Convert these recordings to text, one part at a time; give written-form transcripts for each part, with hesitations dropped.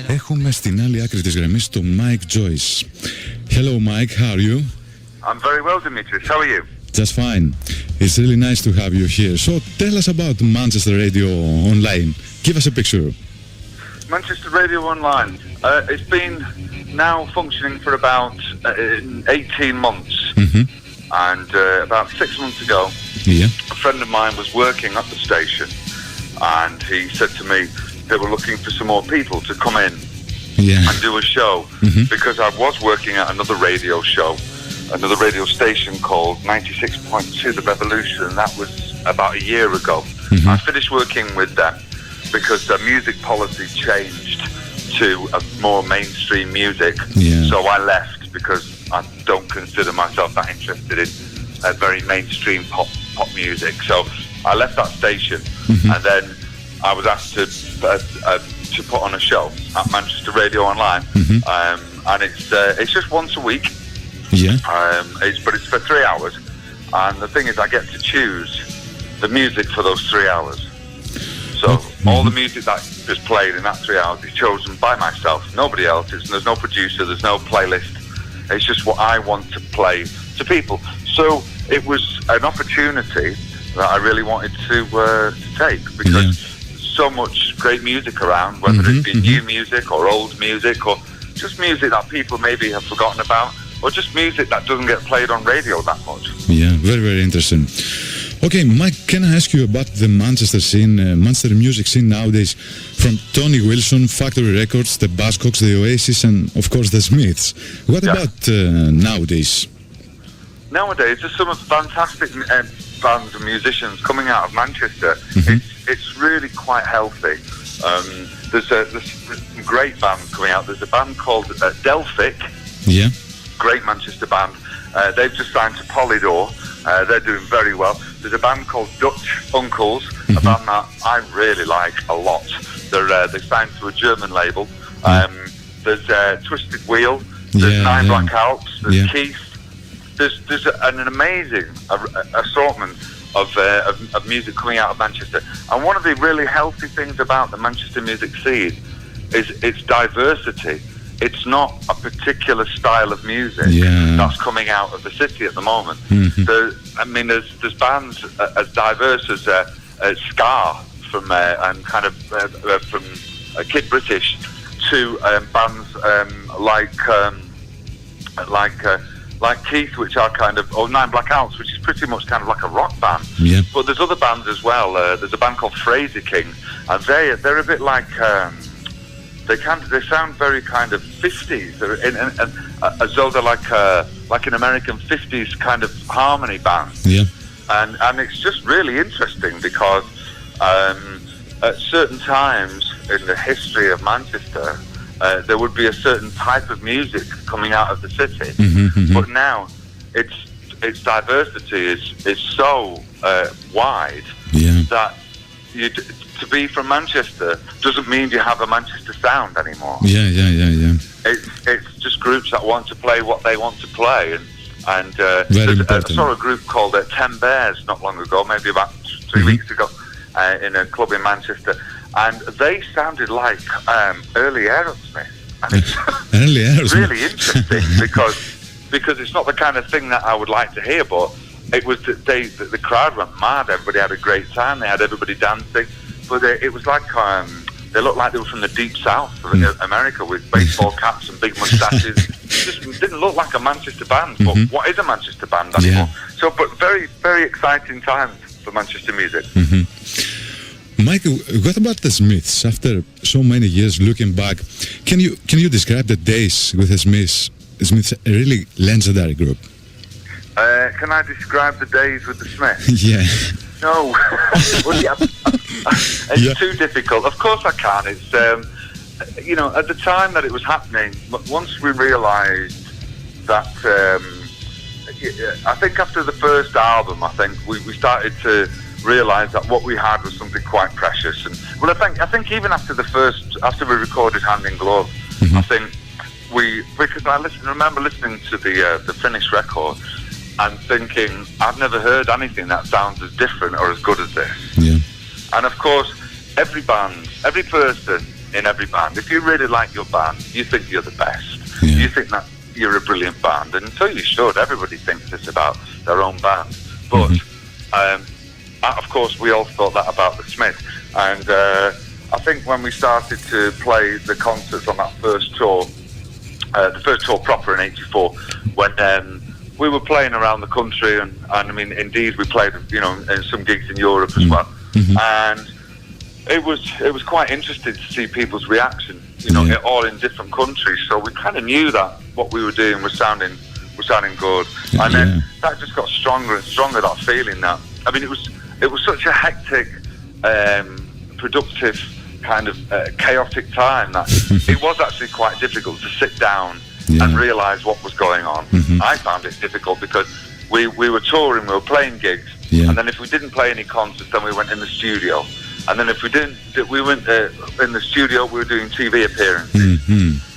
Έχουμε στην άλλη άκρη της γραμμής τον Mike Joyce. Hello Mike, how are you? I'm very well, Dimitris. How are you? Just fine. It's really nice to have you here. So tell us about Manchester Radio Online. Give us a picture. Manchester Radio Online. It's been now functioning for about 18 months. Mm-hmm. And about 6 months ago, a friend of mine was working at the station, and he said to me they were looking for some more people to come in and do a show, because I was working at another radio show, another radio station called 96.2 The Revolution, and that was about a year ago. I finished working with them because their music policy changed to a more mainstream music, so I left because I don't consider myself that interested in very mainstream pop music. So I left that station, and then I was asked to put on a show at Manchester Radio Online, and it's just once a week. But it's for 3 hours, and the thing is, I get to choose the music for those 3 hours. So all the music that is played in that 3 hours is chosen by myself, nobody else. There's no producer, there's no playlist. It's just what I want to play to people. So it was an opportunity that I really wanted to take, because there's so much great music around, whether it be new music or old music, or just music that people maybe have forgotten about, or just music that doesn't get played on radio that much. Yeah, very, very interesting. Okay, Mike, can I ask you about the Manchester scene, Manchester music scene nowadays, from Tony Wilson, Factory Records, the Buzzcocks, the Oasis, and of course the Smiths. What about nowadays? Nowadays, there's some fantastic bands and musicians coming out of Manchester. It's really quite healthy. There's some great bands coming out. There's a band called Delphic. Great Manchester band. They've just signed to Polydor. They're doing very well. There's a band called Dutch Uncles, a band that I really like a lot. They signed to a German label. There's Twisted Wheel. There's Nine Black Alps. There's Keith. There's an amazing assortment of music coming out of Manchester. And one of the really healthy things about the Manchester music scene is its diversity. It's not a particular style of music that's coming out of the city at the moment. There's bands as diverse as ska from and kind of from Kid British to bands like Keith, which are kind of, or Nine Black Alps, which is pretty much kind of like a rock band. But there's other bands as well. There's a band called Fraser King, and they're a bit like. They sound very kind of 50s, as though they're like an American 50s kind of harmony band. And it's just really interesting because at certain times in the history of Manchester, there would be a certain type of music coming out of the city, but now its diversity is so wide that to be from Manchester doesn't mean you have a Manchester sound anymore. It's just groups that want to play what they want to play, and I saw a group called 10 Bears not long ago, maybe about 3 weeks ago, in a club in Manchester, and they sounded like early Aerosmith, and it's really interesting because it's not the kind of thing that I would like to hear, but it was the crowd went mad. Everybody had a great time. They had everybody dancing. But it was like they looked like they were from the deep south of America with baseball caps and big moustaches. It just didn't look like a Manchester band. But what is a Manchester band anymore? So, but very, very exciting times for Manchester music. Mike, what about the Smiths? After so many years looking back, can you describe the days with the Smiths? The Smiths, a really legendary group. Can I describe the days with the Smiths? No. It's too difficult. Of course I can. It's, at the time that it was happening, once we realised that, I think after the first album, we started to realise that what we had was something quite precious. And I think even after we recorded Hand in Glove, I think because I remember listening to the finished record and thinking, I've never heard anything that sounds as different or as good as this. And of course, every band, every person in every band. If you really like your band, you think you're the best. Yeah. You think that you're a brilliant band, and so you should. Everybody thinks this about their own band. But, of course, we all thought that about the Smiths. And I think when we started to play the concerts on that first tour, the first tour proper in '84, when we were playing around the country, and I mean, indeed, we played, in some gigs in Europe as well. And it was quite interesting to see people's reaction, all in different countries. So we kind of knew that what we were doing was sounding good, and then that just got stronger and stronger. That feeling that, I mean, it was such a hectic, productive, kind of chaotic time that it was actually quite difficult to sit down and realise what was going on. I found it difficult because we were touring, we were playing gigs, and then if we didn't play any concerts, then we went in the studio. And then if we didn't, we went in the studio, we were doing TV appearances.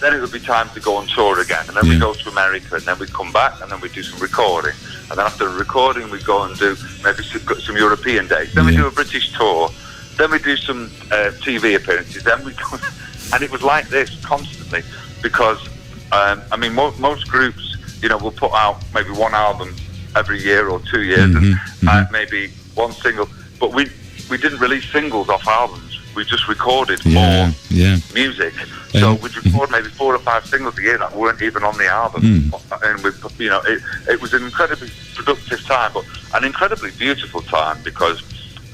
Then it would be time to go on tour again. And then we'd go to America, and then we'd come back, and then we'd do some recording. And then after the recording, we'd go and do maybe some European dates. Then we'd do a British tour. Then we'd do some TV appearances. Then we'd go, and it was like this constantly. Because, I mean, most groups, will put out maybe one album every year or 2 years, and maybe one single. But we didn't release singles off albums. We just recorded more music. So we'd record maybe 4 or 5 singles a year that weren't even on the album. And it was an incredibly productive time, but an incredibly beautiful time, because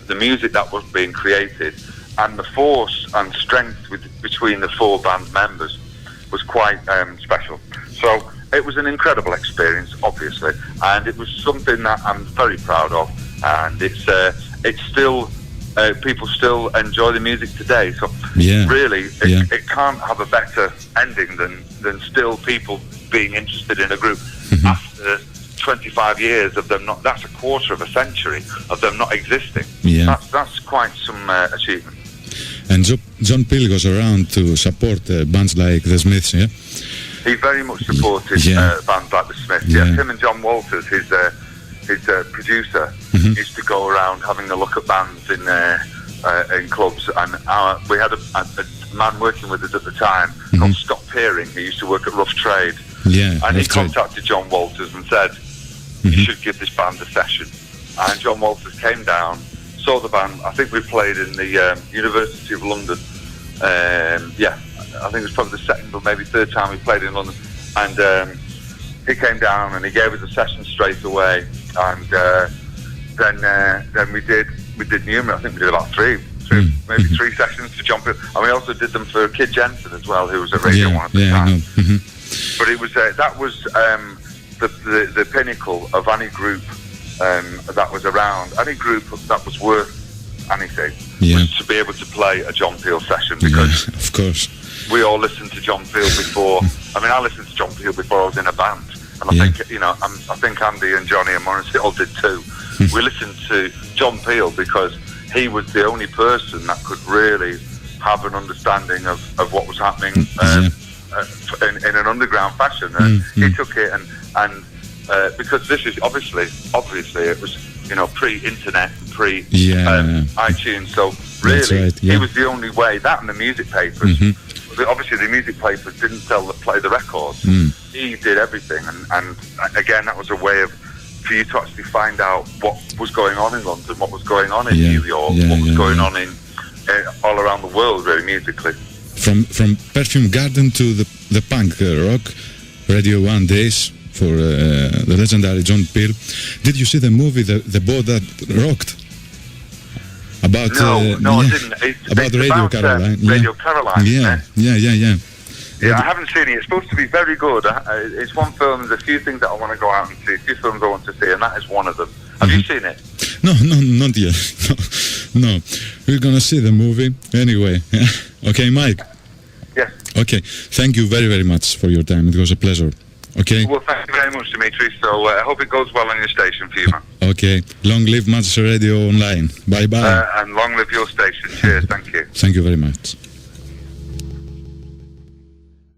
the music that was being created and the force and strength between the 4 band members was quite special. So it was an incredible experience, obviously, and it was something that I'm very proud of. And it's still. People still enjoy the music today, so really it can't have a better ending than still people being interested in a group after 25 years of them not. That's a quarter of a century of them not existing. That's quite some achievement. And John Peel goes around to support bands like the Smiths. He very much supported bands like the Smiths. Him and John Walters, his producer, used to go around having a look at bands in clubs, and we had a man working with us at the time called Scott Peering, who used to work at Rough Trade, and he contacted John Walters and said, you should give this band a session. And John Walters came down, saw the band. I think we played in the University of London. I think it was probably the second or maybe third time we played in London, and he came down and he gave us a session straight away, and then we did numerous. I think we did about three sessions to John Peel, and we also did them for Kid Jensen as well, who was at Radio 1 at the time. But it was that was the pinnacle of any group that was around, any group that was worth anything, was to be able to play a John Peel session, because of course we all listened to John Peel before. I mean, I listened to John Peel before I was in a band, and I think Andy and Johnny and Morrissey all did too. We listened to John Peel because he was the only person that could really have an understanding of what was happening in an underground fashion. And he took it and because this is obviously it was pre-internet, pre-iTunes, so really he was the only way. That and the music papers. Obviously the music papers didn't play the records. He did everything, and again, that was a way for you to actually find out what was going on in London, what was going on in New York, what was going on in all around the world, really, musically. From Perfume Garden to the punk rock, Radio 1 days for the legendary John Peel. Did you see the movie The Boat That Rocked? About no, I didn't. It's Radio about, Caroline. Radio Caroline. Yeah, I haven't seen it. It's supposed to be very good. It's one film. There's a few things that I want to go out and see. A few films I want to see, and that is one of them. Have you seen it? No, not yet. No. We're gonna see the movie anyway. Okay, Mike. Yes. Okay. Thank you very, very much for your time. It was a pleasure. Okay. Well, thank you very much, Dimitris. So I hope it goes well on your station for you, man. Okay. Long live Manchester Radio Online. Bye bye. And long live your station. Cheers. Thank you. Thank you very much.